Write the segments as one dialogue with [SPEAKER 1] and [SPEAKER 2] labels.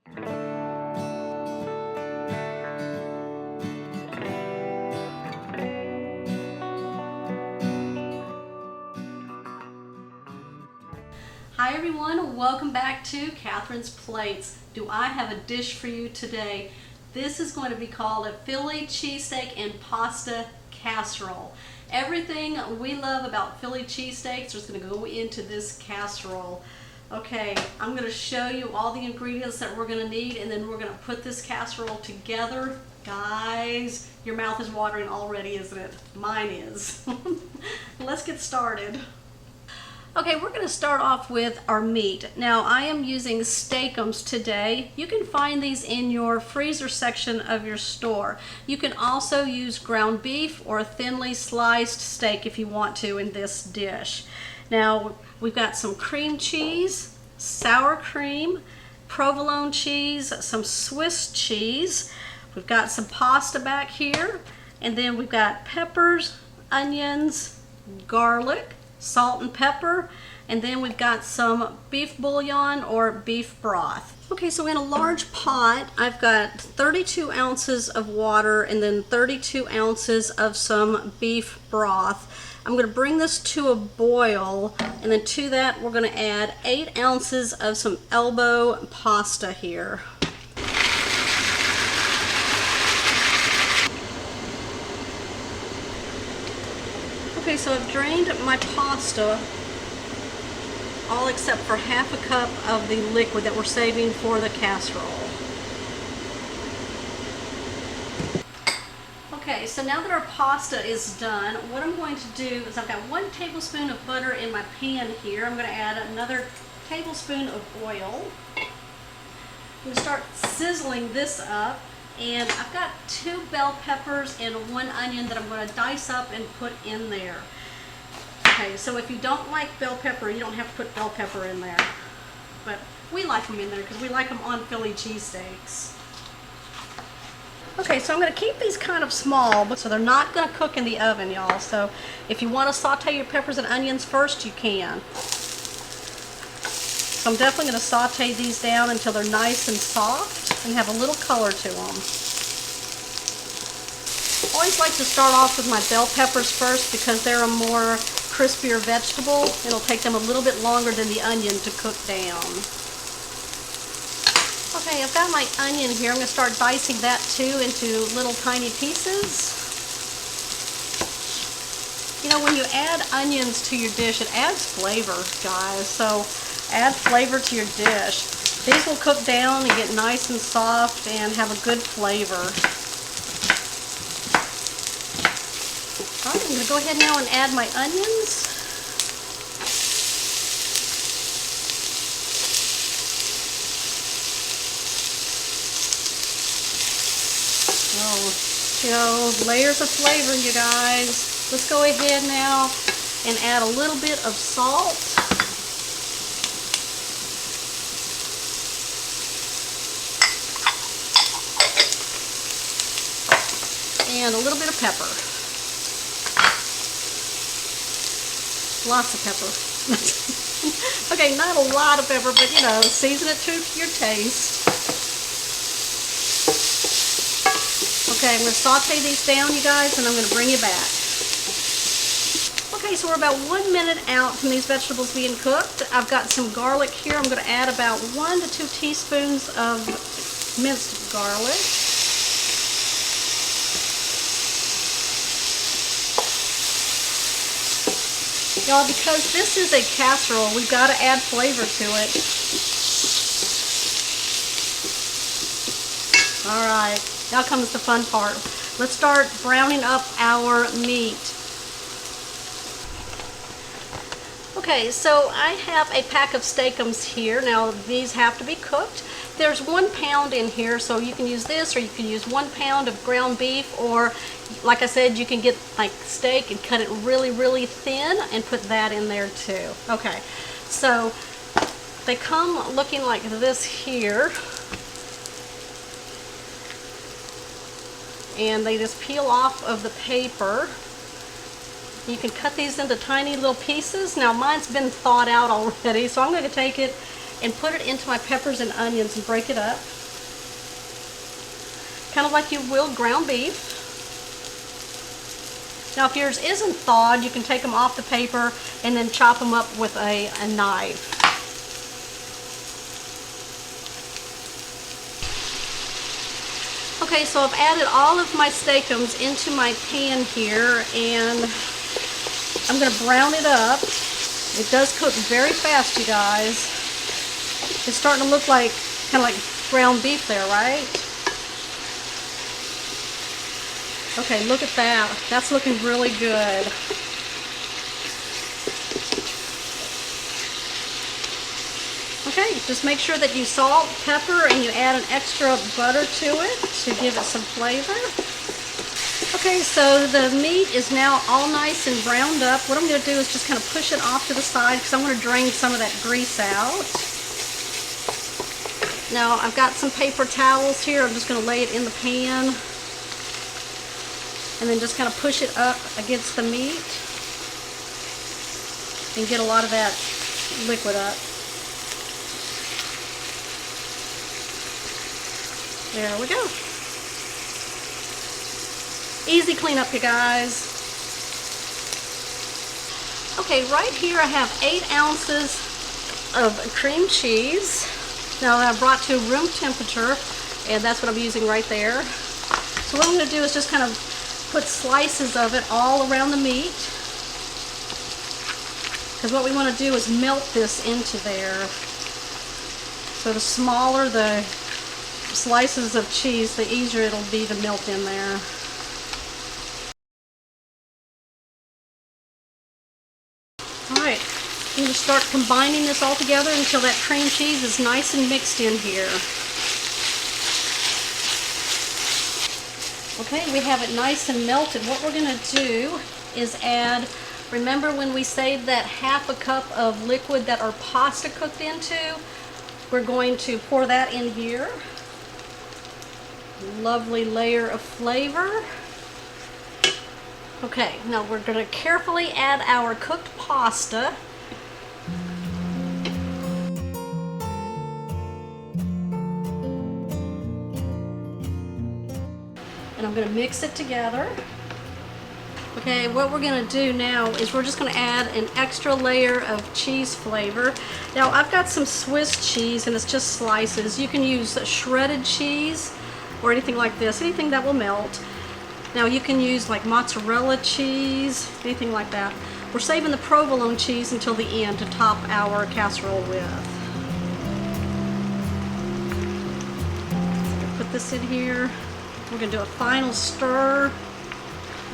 [SPEAKER 1] Hi everyone, welcome back to Catherine's Plates. Do I have a dish for you today? This is going to be called a Philly cheesesteak and pasta casserole. Everything we love about Philly cheesesteaks is going to go into this casserole. Okay, I'm going to show you all the ingredients that we're going to need, and then we're going to put this casserole together. Guys, your mouth is watering already, isn't it? Mine is. Let's get started. Okay, we're going to start off with our meat. Now, I am using steakums today. You can find these in your freezer section of your store. You can also use ground beef or thinly sliced steak if you want to in this dish. Now, we've got some cream cheese, sour cream, provolone cheese, some Swiss cheese. We've got some pasta back here, and then we've got peppers, onions, garlic, salt and pepper, and then we've got some beef bouillon or beef broth. Okay, so in a large pot, I've got 32 ounces of water and then 32 ounces of some beef broth. I'm going to bring this to a boil, and then to that we're going to add 8 ounces of some elbow pasta here. Okay, so I've drained my pasta, all except for half a cup of the liquid that we're saving for the casserole. Okay, so now that our pasta is done, what I'm going to do is I've got 1 tablespoon of butter in my pan here. I'm going to add another tablespoon of oil. I'm going to start sizzling this up. And I've got 2 bell peppers and 1 onion that I'm going to dice up and put in there. Okay, so if you don't like bell pepper, you don't have to put bell pepper in there. But we like them in there because we like them on Philly cheesesteaks. Okay, so I'm going to keep these kind of small, so they're not going to cook in the oven, y'all. So if you want to saute your peppers and onions first, you can. So I'm definitely going to saute these down until they're nice and soft and have a little color to them. I always like to start off with my bell peppers first because they're a more crispier vegetable. It'll take them a little bit longer than the onion to cook down. Okay, I've got my onion here. I'm going to start dicing that too into little tiny pieces. You know, when you add onions to your dish, it adds flavor, guys. So add flavor to your dish. These will cook down and get nice and soft and have a good flavor. All right, I'm going to go ahead now and add my onions. Oh, you know, layers of flavor, you guys. Let's go ahead now and add a little bit of salt. And a little bit of pepper. Lots of pepper. Okay, not a lot of pepper, but you know, season it to your taste. Okay, I'm going to saute these down, you guys, and I'm going to bring you back. Okay, so we're about 1 minute out from these vegetables being cooked. I've got some garlic here. I'm going to add about 1 to 2 teaspoons of minced garlic. Y'all, because this is a casserole, we've got to add flavor to it. Alright, now comes the fun part. Let's start browning up our meat. Okay, so I have a pack of steakums here. Now, these have to be cooked. There's 1 pound in here, so you can use this, or you can use 1 pound of ground beef, or like I said, you can get like steak and cut it really, really thin and put that in there too. Okay, so they come looking like this here. And they just peel off of the paper. You can cut these into tiny little pieces. Now mine's been thawed out already, so I'm going to take it and put it into my peppers and onions and break it up. Kind of like you will ground beef. Now if yours isn't thawed, you can take them off the paper and then chop them up with a knife. Okay, so I've added all of my steakums into my pan here, and I'm going to brown it up. It does cook very fast, you guys. It's starting to look like kind of like ground beef there, right? Okay, look at that. That's looking really good. Okay, just make sure that you salt, pepper, and you add an extra butter to it to give it some flavor. Okay, so the meat is now all nice and browned up. What I'm going to do is just kind of push it off to the side because I want to drain some of that grease out. Now I've got some paper towels here. I'm just going to lay it in the pan and then just kind of push it up against the meat and get a lot of that liquid up. There we go. Easy cleanup, you guys. Okay, right here I have 8 ounces of cream cheese. Now I brought to room temperature, and that's what I'm using right there. So what I'm going to do is just kind of put slices of it all around the meat, because what we want to do is melt this into there. So the smaller the slices of cheese, the easier it'll be to melt in there. Alright, I'm going to start combining this all together until that cream cheese is nice and mixed in here. Okay, we have it nice and melted. What we're going to do is add, remember when we saved that half a cup of liquid that our pasta cooked into? We're going to pour that in here. Lovely layer of flavor. Okay, now we're going to carefully add our cooked pasta. And I'm going to mix it together. Okay, what we're going to do now is we're just going to add an extra layer of cheese flavor. Now I've got some Swiss cheese and it's just slices. You can use shredded cheese or anything like this, anything that will melt. Now you can use like mozzarella cheese, anything like that. We're saving the provolone cheese until the end to top our casserole with. Put this in here. We're going to do a final stir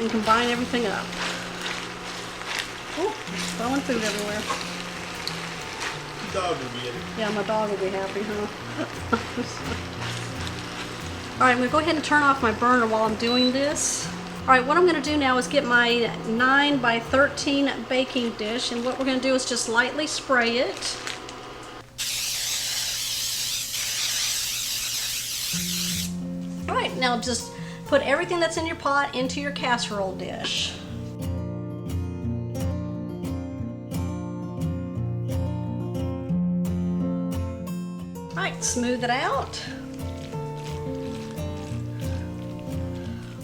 [SPEAKER 1] and combine everything up. Oh, throwing food everywhere.
[SPEAKER 2] The dog will be in it.
[SPEAKER 1] Yeah, my dog will be happy, huh? Alright, I'm going to go ahead and turn off my burner while I'm doing this. Alright, what I'm going to do now is get my 9 by 13 baking dish, and what we're going to do is just lightly spray it. Alright, now just put everything that's in your pot into your casserole dish. Alright, smooth it out.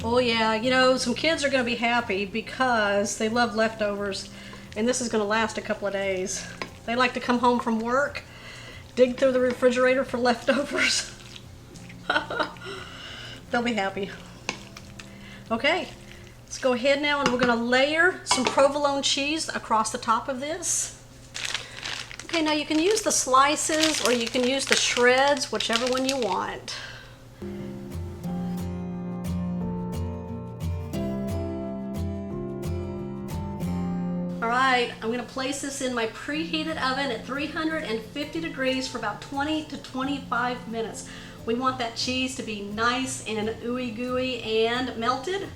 [SPEAKER 1] Oh yeah, you know, some kids are going to be happy because they love leftovers, and this is going to last a couple of days. They like to come home from work, dig through the refrigerator for leftovers. They'll be happy. Okay, let's go ahead now and we're going to layer some provolone cheese across the top of this. Okay, now you can use the slices or you can use the shreds, whichever one you want. Alright, I'm going to place this in my preheated oven at 350 degrees for about 20 to 25 minutes. We want that cheese to be nice and ooey gooey and melted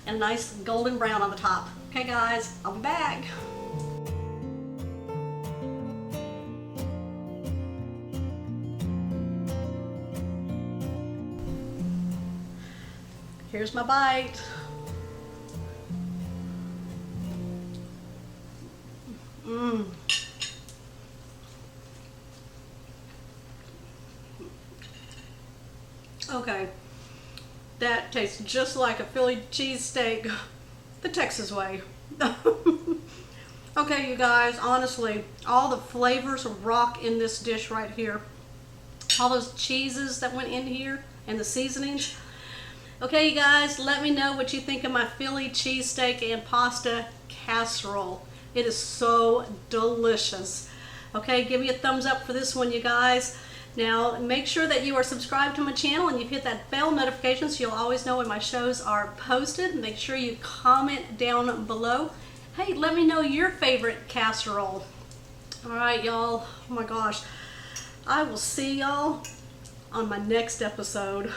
[SPEAKER 1] and nice golden brown on the top. Okay guys, I'll be back. Here's my bite. Mmm. Okay, that tastes just like a Philly cheesesteak, the Texas way. Okay, you guys, honestly, all the flavors rock in this dish right here. All those cheeses that went in here and the seasonings. Okay, you guys, let me know what you think of my Philly cheesesteak and pasta casserole. It is so delicious. Okay, give me a thumbs up for this one, you guys. Now, make sure that you are subscribed to my channel and you've hit that bell notification so you'll always know when my shows are posted. Make sure you comment down below. Hey, let me know your favorite casserole. All right, y'all. Oh my gosh. I will see y'all on my next episode.